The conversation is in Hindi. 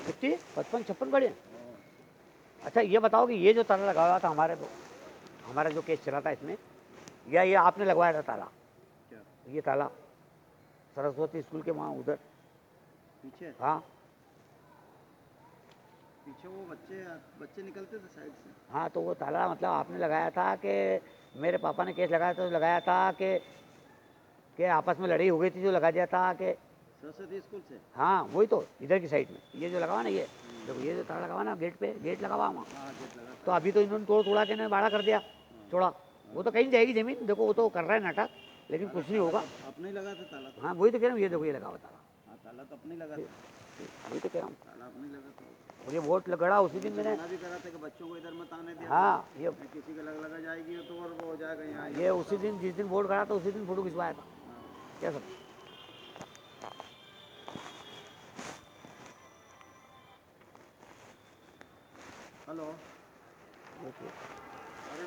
कितनी 55-56 गाड़ियाँ। अच्छा ये बताओ कि ये जो ताला लगा हुआ था हमारा जो केस चला था इसमें, या ये आपने लगवाया था ताला? क्या ये ताला सरस्वती स्कूल के वहाँ उधर पीछे? हाँ पीछे वो बच्चे निकलते थे साइड से। हाँ, तो वो ताला मतलब आपने लगाया था कि मेरे पापा ने केस लगाया तो लगाया था कि आपस में लड़ाई हो गई थी जो लगा दिया था कि? सरस्वती स्कूल से। हाँ वही तो, इधर की साइड में ये जो लगा हुआ ना, ये देखो ये जो ताला लगा हुआ ना गेट पे, गेट लगा हुआ वहाँ। हाँ गेट लगा तो था। अभी तो इन्होंने तोड़ा के इन्होंने बाड़ा कर दिया, छोड़ा। वो तो कहीं जाएगी ज़मीन, देखो वो तो कर रहा है नाटक, लेकिन कुछ नहीं होगा। अपने ही लगा था ताला तो। हाँ वही तो कह रहा हूँ, ये देखो ये लगा हुआ ताला, हाँ ताला तो अपने ही लगा था। वही तो कह रहा हूँ। ताला अपने ही लगा था। और ये वोट गड़ा उसी दिन मैंने, मना भी करा था कि बच्चों को इधर मत आने दिया हाँ करो। ये किसी के लगा जाएगी तो और वो हो जाएगा यहाँ। ये उसी दिन जिस दिन वोट गड़ा था उसी दिन फोटो खिंचवाया था। क्या सब हेलो। देखिए। अरे